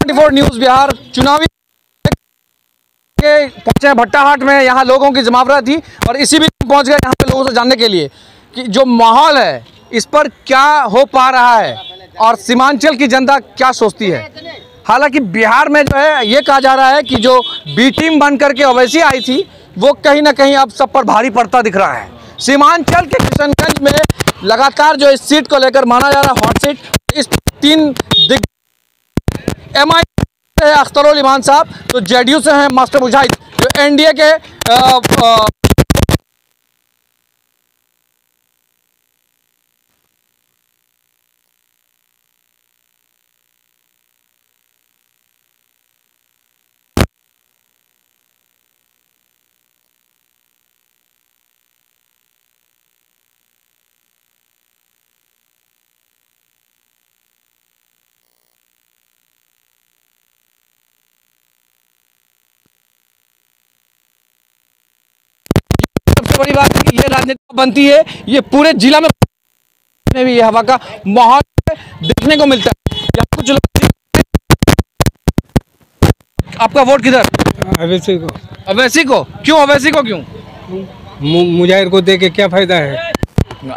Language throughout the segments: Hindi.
24 न्यूज़ बिहार चुनावी के पहुंचे भट्टाहाट में। यहाँ लोगों की जमावड़ा थी और इसी भी पहुंच गए यहाँ पे लोगों से जानने के लिए कि जो माहौल है इस पर क्या हो पा रहा है और सीमांचल की जनता क्या सोचती है। हालांकि बिहार में जो है ये कहा जा रहा है कि जो बी टीम बन करके ओवैसी आई थी वो कहीं ना कहीं अब सब पर भारी पड़ता दिख रहा है। सीमांचल के किशनगंज में लगातार जो इस सीट को लेकर माना जा रहा है हॉट सीट, इस 3 MI है अख्तरुल इमान साहब, तो जेडीयू से हैं मास्टर मुजाहिद, जो एनडीए के सबसे बड़ी बात है कि ये राजनीति बनती है, ये पूरे जिला में भी ये हवा का माहौल देखने को मिलता है। यहाँ कुछ लोग, आपका वोट किधर? अवैसी को। अवैसी को क्यों? अवैसी को क्यों? मुजाहिर को दे के क्या फायदा है?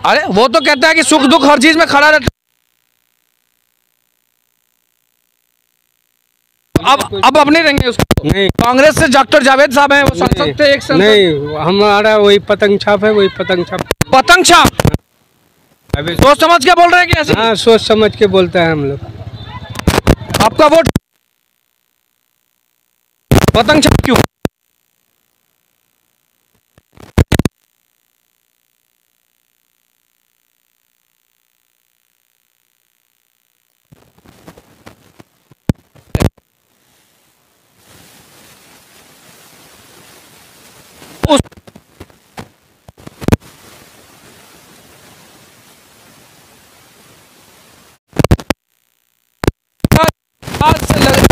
अरे वो तो कहता है कि सुख दुख हर चीज में खड़ा रहता। अब नहीं रहेंगे उसको। नहीं, कांग्रेस से डॉक्टर जावेद साहब हैं, वो सांसद थे एक संसद। नहीं, हमारा वही पतंग छाप है, वही पतंग छाप। पतंग छाप सोच समझ के बोल रहे हैं कि ऐसे? हाँ, सोच समझ के बोलता है हम लोग। आपका वोट पतंग छाप क्यों? उस से लग...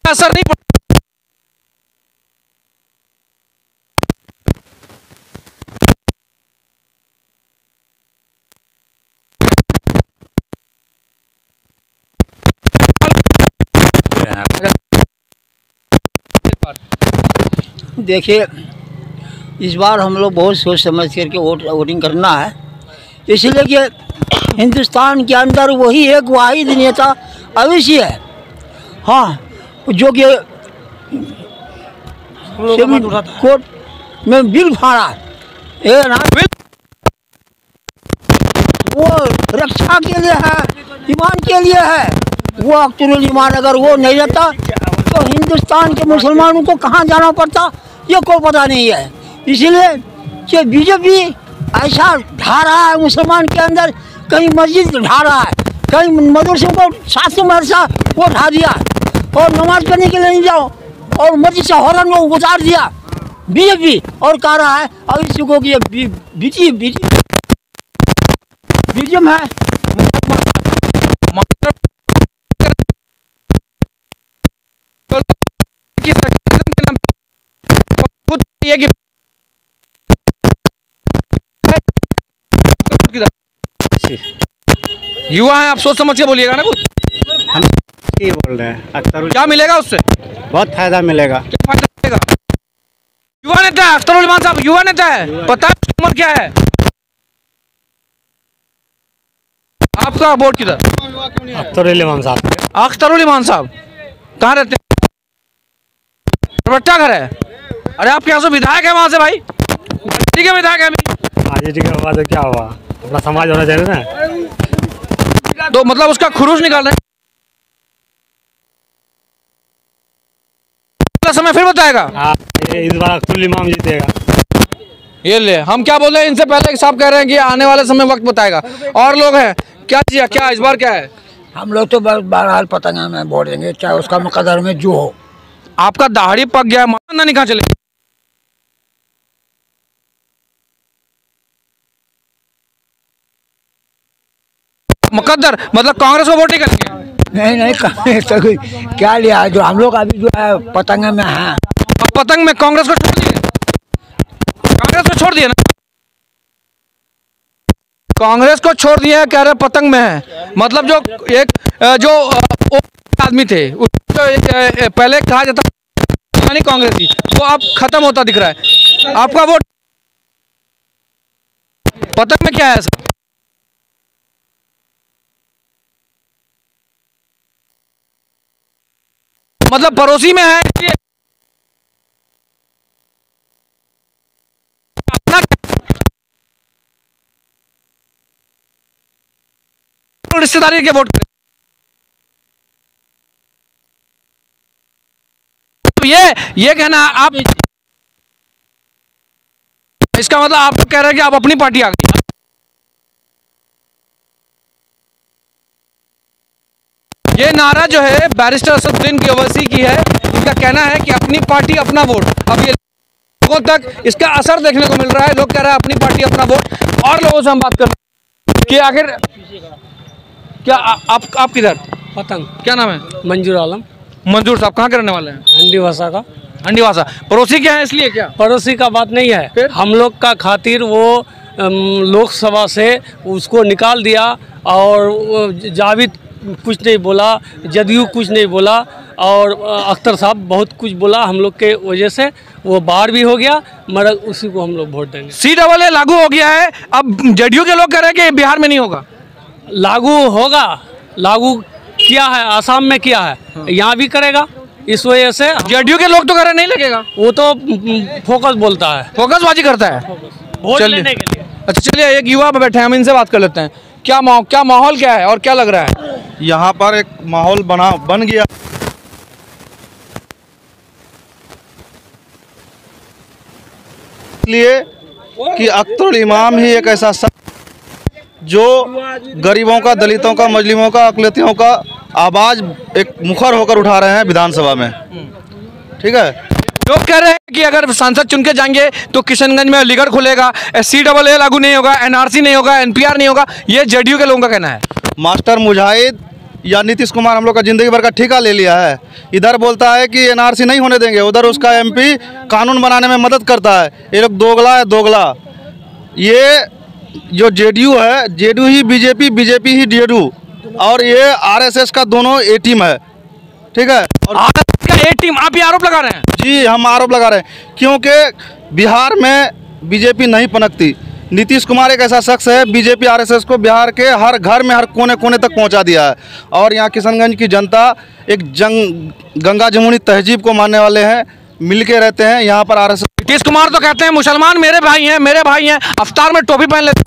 असर नहीं पड़ा। देखिए, इस बार हम लोग बहुत सोच समझ करके वोटिंग करना है, इसलिए कि हिंदुस्तान के अंदर वही एक वाहिद नेता अवैसी है। हाँ, जो कि कोर्ट में बिल फाड़ा है ना, वो रक्षा के लिए है, ईमान के लिए है। वो अख्तरुल ईमान अगर वो नहीं रहता तो हिंदुस्तान के मुसलमानों को कहाँ जाना पड़ता ये कोई पता नहीं है। इसलिए कि बीजेपी ऐसा ढा रहा है मुसलमान के अंदर, कहीं मस्जिद ढा रहा है, कहीं मदरसों को 700 मदरसा वो ढा दिया और नमाज पढ़ने के लिए नहीं जाओ और मस्जिद से हॉर्न को उतार दिया बीजेपी, और कह रहा है अब इसी को कि बीजेम है। युवा है, आप सोच समझ के बोलिएगा ना कुछ। हम ये बोल रहे हैं अख्तरुल, क्या मिलेगा उससे? बहुत फायदा मिलेगा। क्या फायदा मिलेगा? युवा नेता है अख्तरुल इमान साहब, युवा नेता है, पता है उम्र क्या है? आपका वोट किधर? अख्तरुल इमान साहब। अख्तरुल इमान साहब कहाँ रहते हैं? भट्टा घर है। अरे आपके यहाँ से विधायक है वहां से भाई? ठीक है, विधायक है अभी। ठीक है, बाद क्या हुआ, अपना समाज होना चाहिए ना। तो मतलब उसका खुरूज निकाल रहे हैं। समय फिर बताएगा। इस बार अख्तरुल इमाम जीतेगा। ये ले, हम क्या बोल रहे हैं इनसे पहले, साहब कह रहे हैं कि आने वाले समय वक्त बताएगा। और लोग हैं, क्या चीज, क्या इस बार क्या है? हम लोग तो बहरहाल पतंगा में वोट देंगे, चाहे उसका मुकद्दर में जो हो। आपका दाढ़ी पक गया, माना नहीं, कहाँ चले? मुकद्दर मतलब कांग्रेस को वोट ही करेंगे? नहीं नहीं, कांग्रेस तो क्या लिया है, जो हम लोग अभी जो है पतंग में हैं। अब पतंग में कांग्रेस को छोड़ दिए, कांग्रेस को छोड़ दिए ना, कांग्रेस को छोड़ दिए, कह रहे पतंग में है। मतलब जो एक आदमी थे, पहले कहा जाता नहीं कांग्रेस थी, वो अब खत्म होता दिख रहा है। आपका वोट पतंग में क्या है सर? मतलब पड़ोसी में है इसलिए अपना रिश्तेदारी के वोट करें। तो ये कहना आप, इसका मतलब आप कह रहे हैं कि आप अपनी पार्टी आ गई। ये नारा जो है बैरिस्टर असदुद्दीन की ओवैसी की है। इनका कहना है कि अपनी पार्टी अपना वोट। अब ये लोगों तक इसका असर देखने को मिल रहा है, लोग कह रहे हैं अपनी पार्टी अपना वोट। और लोगों से हम बात कर रहे हैं कि आखिर क्या आप किधर? पतंग। क्या नाम है? मंजूर आलम। मंजूर साहब कहाँ के रहने वाले हैं? हंडी भाषा का। हंडीवासा। पड़ोसी क्या है इसलिए क्या? पड़ोसी का बात नहीं है, फिर? हम लोग का खातिर वो लोकसभा से उसको निकाल दिया, और जावेद कुछ नहीं बोला, जदयू कुछ नहीं बोला, और अख्तर साहब बहुत कुछ बोला। हम लोग के वजह से वो बाहर भी हो गया, मगर उसी को हम लोग वोट देंगे। CAA लागू हो गया है, अब जेडीयू के लोग कह रहे हैं कि बिहार में नहीं होगा। लागू होगा, लागू किया है, आसाम में किया है, यहाँ भी करेगा। इस वजह से जेडीयू के लोग तो कह रहे हैं नहीं लगेगा, वो तो फोकस बोलता है, फोकसबाजी करता है। वोट चलिए। लेने के लिए। अच्छा चलिए, एक युवा पे बैठे हैं, हम इनसे बात कर लेते हैं। क्या माहौल क्या है और क्या लग रहा है? यहाँ पर एक माहौल बन गया, इसलिए कि अख्तरुल इमाम ही एक ऐसा शख्स जो गरीबों का, दलितों का, मजलिमों का, अकलियतियों का आवाज़ एक मुखर होकर उठा रहे हैं विधानसभा में। ठीक है, लोग कह रहे हैं कि अगर सांसद चुन के जाएंगे तो किशनगंज में अलीगढ़ खुलेगा, CAA लागू नहीं होगा, NRC नहीं होगा, NPR नहीं होगा। ये जेडीयू के लोगों का कहना है। मास्टर मुजाहिद या नीतीश कुमार हम लोग का जिंदगी भर का ठेका ले लिया है। इधर बोलता है कि NRC नहीं होने देंगे, उधर उसका MP कानून बनाने में मदद करता है। ये लोग दोगला है, दोगला। ये जो जेडीयू है, जेडीयू ही बीजेपी, बीजेपी ही जेडीयू, और ये RSS का दोनों A टीम है। ठीक है, और RSS का A टीम, आप ये आरोप लगा रहे हैं? जी, हम आरोप लगा रहे हैं, क्योंकि बिहार में बीजेपी नहीं पनकती। नीतीश कुमार एक ऐसा शख्स है, बीजेपी RSS को बिहार के हर घर में, हर कोने कोने तक पहुंचा दिया है। और यहाँ किशनगंज की जनता एक गंगा जमुनी तहजीब को मानने वाले हैं, मिल के रहते हैं। यहाँ पर RSS, नीतीश कुमार तो कहते हैं मुसलमान मेरे भाई हैं, मेरे भाई हैं, अफ्तार में टोपी पहन लेते हैं।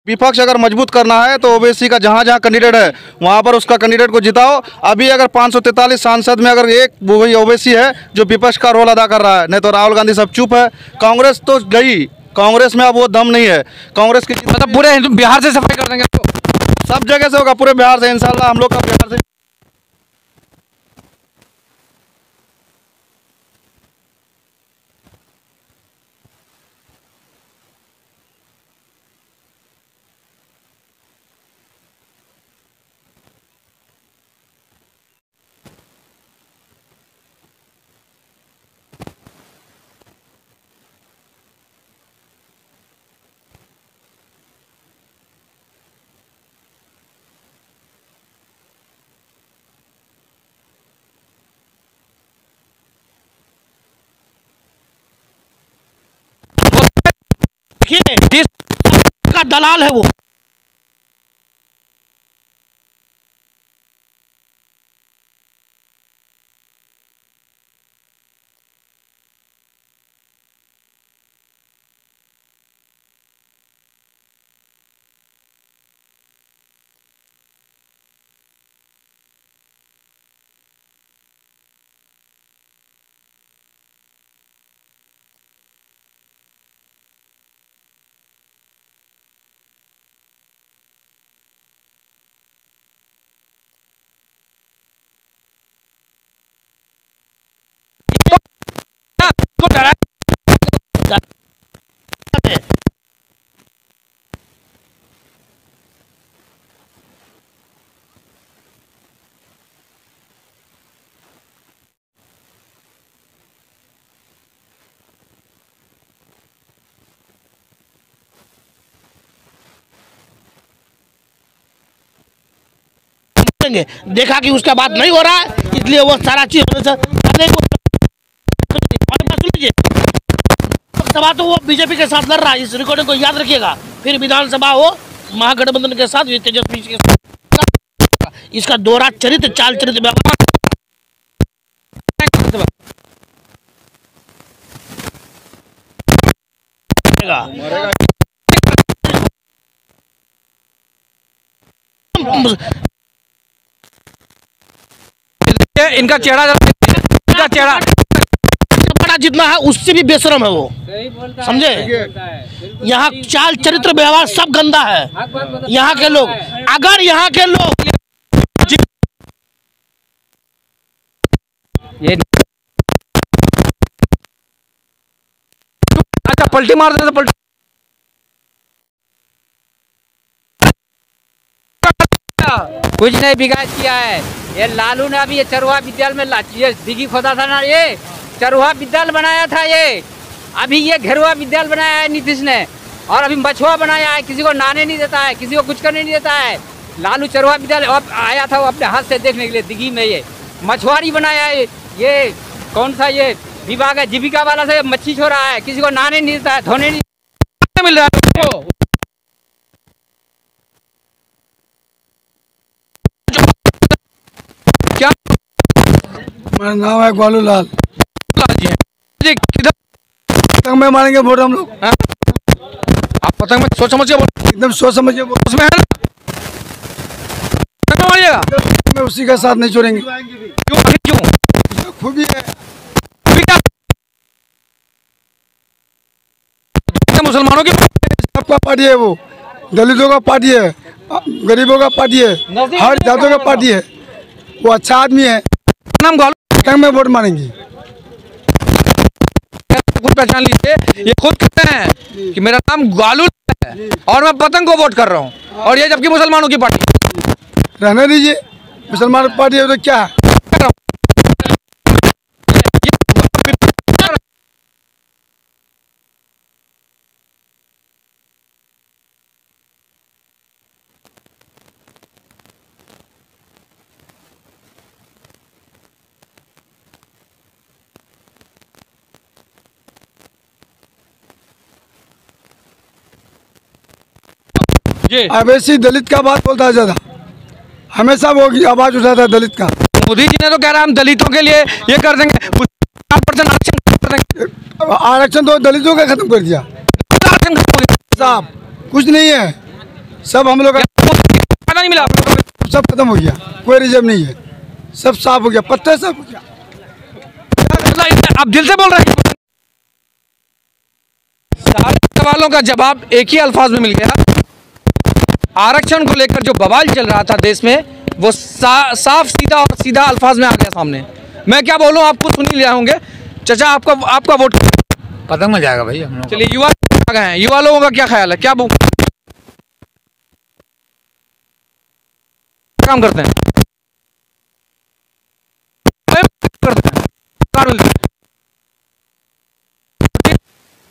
विपक्ष अगर मजबूत करना है तो ओबीसी का जहाँ जहाँ कैंडिडेट है वहाँ पर उसका कैंडिडेट को जिताओ। अभी अगर 543 सांसद में अगर एक वही ओबीसी है जो विपक्ष का रोल अदा कर रहा है, नहीं तो राहुल गांधी सब चुप है। कांग्रेस तो गई, कांग्रेस में अब वो दम नहीं है। कांग्रेस की मतलब पूरे बिहार से सफाई कर देंगे तो? सब जगह से होगा, पूरे बिहार से इंशाल्लाह। हम लोग का बिहार से देखिए का दलाल है वो। देखा कि उसका बात नहीं हो रहा है, इसलिए वो सारा चीज करने को सभा तो वो बीजेपी के साथ लड़ रहा है। इस रिकॉर्डिंग को याद रखिएगा। फिर विधानसभा हो महागठबंधन के साथ, तेजस्वी के साथ। इसका दोहरा चरित्र, चाल चरित्र व्यवहार। इनका चेहरा बड़ा जितना है उससे भी बेशरम है वो, समझे। यहाँ चाल चरित्र व्यवहार सब गंदा है। यहाँ के लोग, अगर यहाँ के लोग ये अच्छा पलटी मार देते तो पलटी कुछ नहीं विकास किया है। ये लालू ने अभी ये चरवाहा विद्यालय में ये दिघी खोदा था ना, ये चरवाहा विद्यालय बनाया था। ये अभी ये घेरुआ विद्यालय बनाया है नीतीश ने, और अभी मछुआ बनाया है। किसी को नहाने नहीं देता है, किसी को कुछ करने नहीं देता है। लालू चरवाहा विद्यालय अब आया था वो अपने हाथ से देखने के लिए दिघी में, ये मछुआरी बनाया है। ये कौन सा ये विभाग है, जीविका वाला से मच्छी छोड़ा है, किसी को नहाने नहीं देता है, धोने नहीं मिल रहा है। क्या मेरा नाम है गोलू लाल जी, किधर पतंग में मारेंगे वोट हम लोग। आप पतंग में सोच समझ के एकदम सोच समझ के वोट उसमें है ना, पतंग में मारिएगा। में उसी का साथ नहीं छोड़ेंगे। क्यों खूबी है, मुसलमानों की सबका पार्टी है वो, दलितों का पार्टी है, गरीबों का पार्टी है, हर जातों का पार्टी है। वो अच्छा आदमी है। नाम गोलू, पतंग में वोट मारेंगे। खुद पहचान लीजिए, ये खुद कहते हैं कि मेरा नाम गोलू है और मैं पतंग को वोट कर रहा हूँ, और ये जबकि मुसलमानों की पार्टी। रहने दीजिए, मुसलमान पार्टी है तो क्या है। अवैसी दलित का बात बोलता है ज्यादा, हमेशा वो आवाज उठाता है दलित का। मोदी जी ने तो कह रहा है हम दलितों के लिए ये कर देंगे, 5% आरक्षण कर देंगे। आरक्षण तो दलितों का खत्म कर दिया साहब, कुछ नहीं है, सब हम लोग फायदा नहीं मिला, सब खत्म हो गया, कोई रिजर्व नहीं है, सब साफ हो गया, पत्ते सब हो गया। आप दिल से बोल रहे हैं। सारे सवालों का जवाब एक ही अल्फाज में मिल गया। आरक्षण को लेकर जो बवाल चल रहा था देश में, वो साफ सीधा और सीधा अल्फाज में आ गया सामने। मैं क्या बोलूं, आपको सुन ही लिया होंगे। चाचा आपका वोट पतंग में जाएगा भाई हम लोग। चलिए, युवा आ गए हैं, युवा लोगों का क्या ख्याल है, क्या काम करते हैं?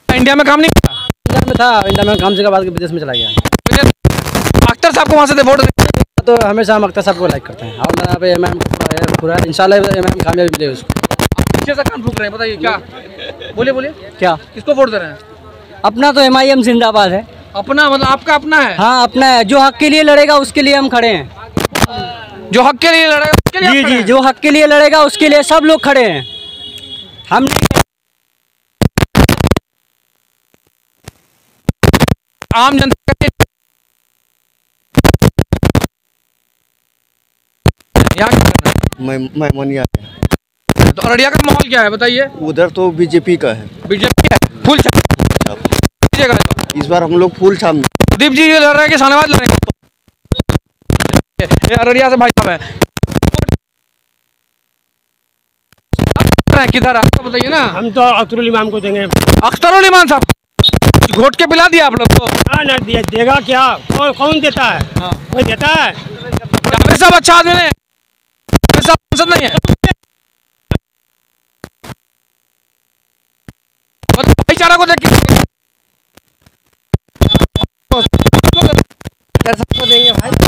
इंडिया में काम नहीं करता। इंडिया में था, इंडिया में काम से बाद विदेश में चला गया। अख्तर साहब को वहाँ से वोट तो हमेशा हम अख्तर साहब को लाइक करते हैं, और मेरा पे एमएम पूरा इंशाल्लाह एमएम कामयाबी मिले उसको। पीछे से कान फूक रहे हैं, बताइए क्या? बोलिए क्या किसको वोट दे रहे हैं? अपना तो MIM जिंदाबाद है। अपना मतलब आपका अपना है? हाँ अपना है, जो हक के लिए लड़ेगा उसके लिए हम खड़े हैं। जो हक के लिए लड़ेगा उसके लिए जी आप जी, खड़े हैं? जो हक के लिए लड़ेगा उसके लिए सब लोग खड़े हैं। हम आम जनता के यहाँ क्या करना है? मैं मनिया है। तो अररिया का माहौल क्या है बताइए? उधर तो बीजेपी का है। बीजेपी है, फुल छाप। इस बार हम लोग फुल छाप। प्रदीप जी ये लड़ रहे हैं कि शाहनवाज लड़ेंगे? ये अररिया से भाई साहब है, किधर आपको बताइए ना। हम तो अख्तरुल इमाम को देंगे। अख्तरुल इमाम साहब घोट के पिला दिया आप लोग को? ना देगा क्या, कौन देता है? कोई देता है? जावेद साहब अच्छा आदमी नहीं है, जावेद साहब सांसद नहीं है। भाईचारा को देख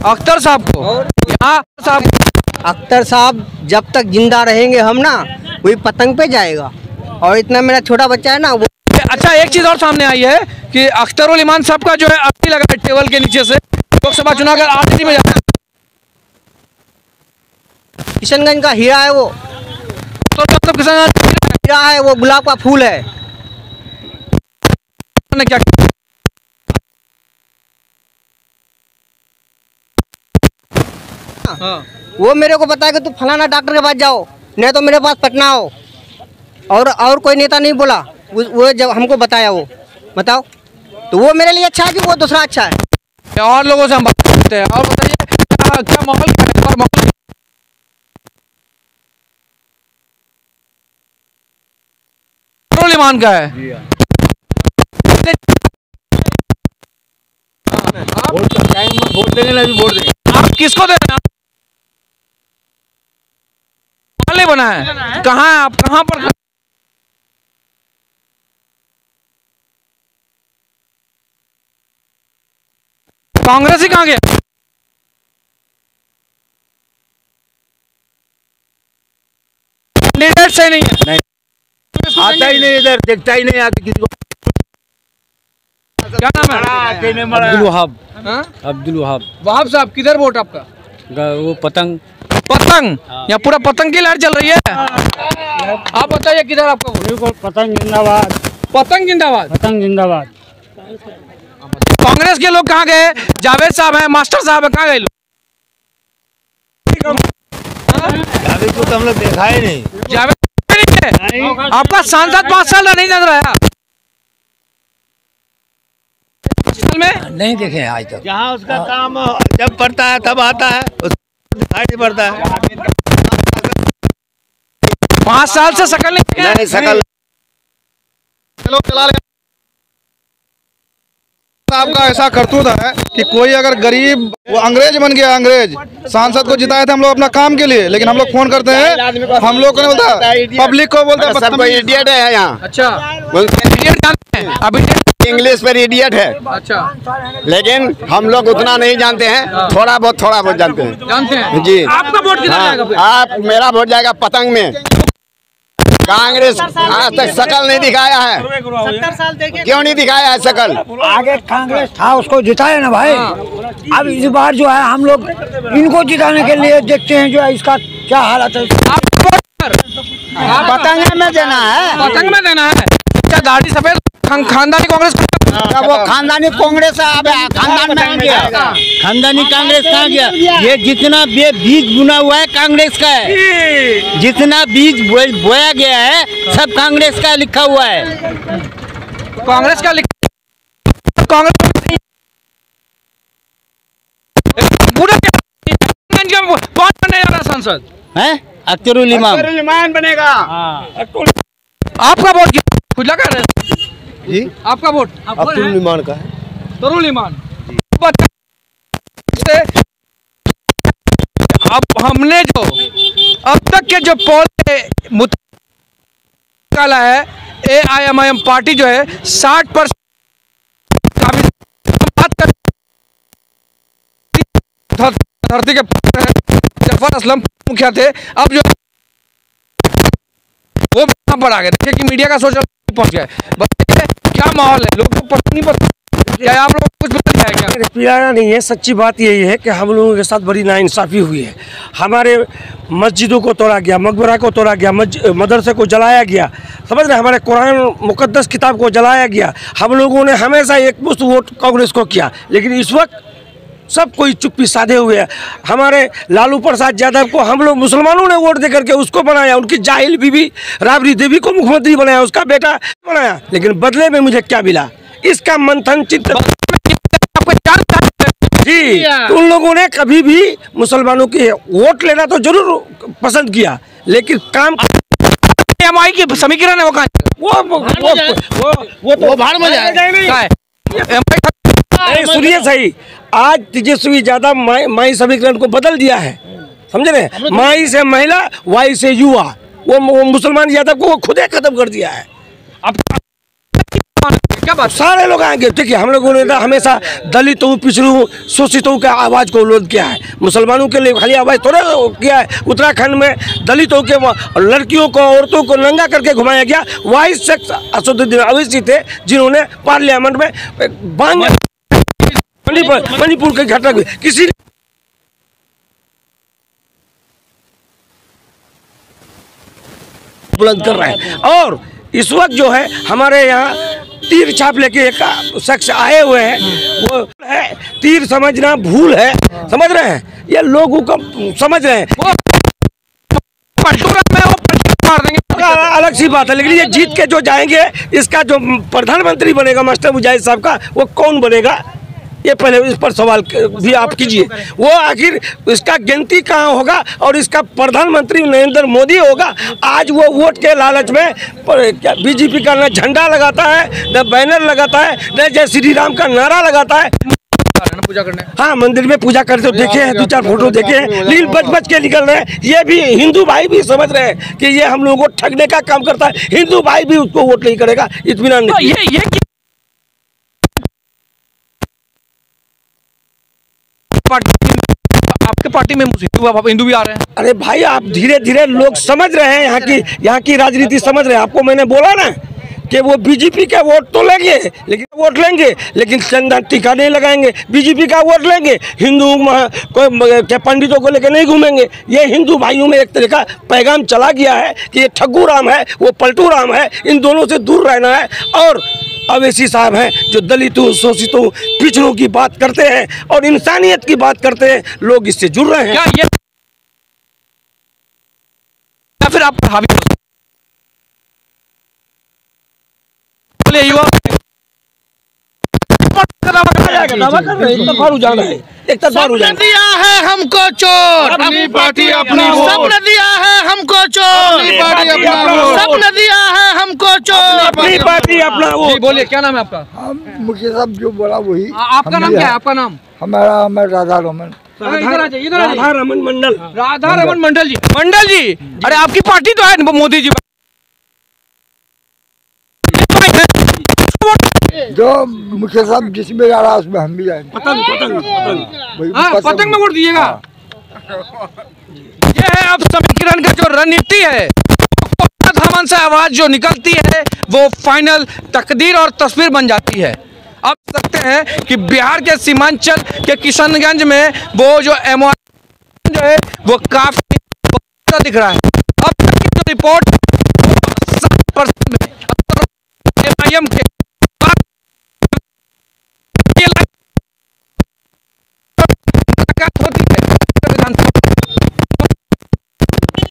अख्तर साहब को यहाँ साहब। अख्तर साहब जब तक जिंदा रहेंगे हम ना, वही पतंग पे जाएगा। और इतना मेरा छोटा बच्चा है ना वो। अच्छा एक चीज और सामने आई है कि अख्तरुल इमान साहब का जो है अर्थी लगा है टेबल के नीचे से, लोकसभा चुनाव का आरजेडी में जाता है। किशनगंज का हीरा है वो, तो मतलब किसान हीरा है वो, गुलाब का फूल है। ने क्या किया? हाँ। वो मेरे को बताया कि तू फलाना डॉक्टर के पास जाओ, नहीं तो मेरे पास पटना आओ। और कोई नेता नहीं बोला, वो जब हमको बताया वो बताओ, तो वो मेरे लिए अच्छा है कि वो दूसरा अच्छा है। और लोगों से हम बात करते हैं। और बताइए क्या माहौल क्या है? और माहौल ईमान का है। वोट देंगे ना, वोट देंगे। आप किसको दे रहे हैं? नहीं बना है, कहाँ है आप? कहाँ पर? कांग्रेस ही कहाँ गया? कैंडिडेट से नहीं है, नहीं आता ही नहीं, इधर देखता ही नहीं आके किसी को। क्या नाम है? अब्दुल वहाब। हाँ? अब्दुल वहाब। वहाब साहब किधर वोट आपका? वो पतंग। पतंग? यहाँ पूरा पतंग की लहर चल रही है। आप बताइए किधर आपका वोट? पतंग जिंदाबाद। पतंग जिंदाबाद। पतंग जिंदाबाद। कांग्रेस के लोग कहाँ गए? जावेद साहब है, मास्टर साहब है, कहाँ गए लोग? जावेद को तो हम लोग देखा ही नहीं। जावेद नहीं है? आपका सांसद 5 साल नहीं नजर आया में? नहीं देखे हैं आज तक। जहाँ उसका काम जब पड़ता है तब आता है, उसको दिखाई नहीं पड़ता है। 5 साल से शकल नहीं शकल चला ले। आपका ऐसा करतूत है कि कोई अगर गरीब, वो अंग्रेज बन गया, अंग्रेज सांसद को जिताए थे हम लोग अपना काम के लिए, लेकिन हम लोग फोन करते हैं, हम लोग को नहीं बोलता, पब्लिक को बोलते हैं सबको इडियट है यहाँ। अच्छा इडियट जानते हैं? अब इंग्लिश पर इडियट है। अच्छा लेकिन हम लोग उतना नहीं जानते हैं, थोड़ा बहुत जानते हैं जी। आपका वोट किधर जाएगा फिर? आप मेरा वोट जाएगा पतंग में। कांग्रेस आज तक शकल नहीं दिखाया है। 70 साल देखे क्यों नहीं दिखाया है शकल? आगे कांग्रेस था, उसको जिताया ना भाई। अब इस बार जो है हम लोग इनको जिताने के लिए देखते हैं जो है इसका क्या हालत है। पतंग में देना है। पतंग में देना है? क्या दाढ़ी सफेद खानदानी कांग्रेस? वो खानदानी कांग्रेस खानदान में गया, खानदानी कांग्रेस कहाँ गया? ये जितना बीज बुना हुआ है कांग्रेस का है, जितना बीज बोया गया है सब कांग्रेस का लिखा हुआ है। कांग्रेस का कांग्रेस कौन बनने जा रहा सांसद है? अख्तरुल इमाम बनेगा। आपका वोट कुछ लगा रहे जी? आपका वोट अब्दुल इमान का है। तरुल ईमान। अब हमने जो अब तक के जो पोल निकाला है, AIMIM पार्टी जो है 60% बात कर धरती के जफर असलम मुखिया थे, अब जो वो कहाँ पर आ गए? देखिए कि मीडिया का सोशल पहुंच गया है। क्या माहौल है, लोग पसंद नहीं पसंद, क्या आप लोग कुछ बदल जाए क्या? पिलाना नहीं है, सच्ची बात यही है कि हम लोगों के साथ बड़ी नाइंसाफ़ी हुई है। हमारे मस्जिदों को तोड़ा गया, मकबरा को तोड़ा गया, मदरसे को जलाया गया, समझ रहे, हमारे कुरान मुकद्दस किताब को जलाया गया। हम लोगों ने हमेशा एक मुश्त वोट कांग्रेस को किया, लेकिन इस वक्त सब कोई चुप्पी साधे हुए है। हमारे लालू प्रसाद यादव को हम लोग मुसलमानों ने वोट दे करके उसको बनाया, उनकी जाहिल बीवी राबड़ी देवी को मुख्यमंत्री बनाया, उसका बेटा बनाया, लेकिन बदले में मुझे क्या मिला? इसका मंथन चिंतन जी। तो उन लोगों ने कभी भी मुसलमानों के वोट लेना तो जरूर पसंद किया, लेकिन काम एमआई की समीकरण है वो बाहर में जाए। सुनिए सही, आज तेजस्वी यादव माई समीकरण को बदल दिया है, समझ रहे? माई से महिला, वाई से युवा, वो मुसलमान यादव को वो खुद ही खत्म कर दिया है। अब क्या बात? सारे लोग आएंगे। देखिए, हम लोगों ने हमेशा दलितों, पिछड़ों, शोषितों के आवाज़ को विरोध किया है, मुसलमानों के लिए खाली आवाज़ थोड़ा किया है। उत्तराखंड में दलितों के लड़कियों को, औरतों को नंगा करके घुमाया गया। वाइस सेक्स असदुद्दीन अवैसी थे जिन्होंने पार्लियामेंट में मणिपुर के घटना किसी बुलंद कर रहा है। और इस वक्त जो है हमारे यहाँ तीर छाप लेके एक शख्स आए हुए हैं, वो है तीर समझना भूल है, समझ रहे हैं? ये लोगों को समझ रहे हैं, मार देंगे, अलग सी बात है, लेकिन ये जीत के जो जाएंगे, इसका जो प्रधानमंत्री बनेगा मास्टर मुजाहिद साहब का, वो कौन बनेगा? ये पहले इस पर सवाल भी आप कीजिए। वो आखिर इसका गिनती कहाँ होगा और इसका प्रधानमंत्री नरेंद्र मोदी होगा। आज वो वोट के लालच में बीजेपी का न झंडा लगाता है, न बैनर लगाता है, न जय श्री राम का नारा लगाता है। पूजा करने, हाँ, मंदिर में पूजा करते देखे हैं, 2-4 फोटो देखे हैं, लेकिन बच के निकल रहे हैं। ये भी हिंदू भाई भी समझ रहे हैं कि ये हम लोगों को ठगने का काम करता है। हिंदू भाई भी उसको वोट नहीं करेगा, इत्मीनान नहीं। आपके पार्टी में हिंदू भी आ रहे हैं। अरे भाई, आप धीरे धीरे लोग समझ रहे हैं, यहाँ की राजनीति समझ रहे हैं। आपको मैंने बोला ना कि वो बीजेपी का वोट तो लेंगे, लेकिन चंदा टीका नहीं लगाएंगे। बीजेपी का वोट लेंगे, हिंदू के पंडितों को लेकर नहीं घूमेंगे। ये हिंदू भाइयों में एक तरह का पैगाम चला गया है कि ये ठग्गू राम है, वो पलटू राम है, इन दोनों से दूर रहना है। और अवैसी साहब हैं जो दलितों, शोषितों, पिछड़ों की बात करते हैं और इंसानियत की बात करते हैं, लोग इससे जुड़ रहे हैं। क्या फिर आप हावी युवा दावा कर रहे हैं, एक तरफा रुझान है, एक तरफा रुझान। दिया है हमको चोट, अपनी पार्टी अपनी सब ने दिया है हमको चोट, सब ने दिया है हमको चोट, अपनी पार्टी अपना वो। बोलिए, क्या नाम है आपका? मुखिया साहब जो बोला वही। आपका नाम क्या है? आपका नाम? हमारा राधा रमन। राधा रमन मंडल। राधा रमन मंडल जी। मंडल जी, अरे आपकी पार्टी तो है मोदी जी। जो मुखिया साहब जिसमें जा रहा है उसमें हम भी जाएंगे। पतंग में वोट दीजिएगा। ये है अब समीकरण का जो रणनीति है, धामन से आवाज जो निकलती है वो फाइनल तकदीर और तस्वीर बन जाती है। अब सकते हैं कि बिहार के सीमांचल के किशनगंज में वो जो एमओ जो है वो काफी दिख रहा है। अब तक की जो रिपोर्ट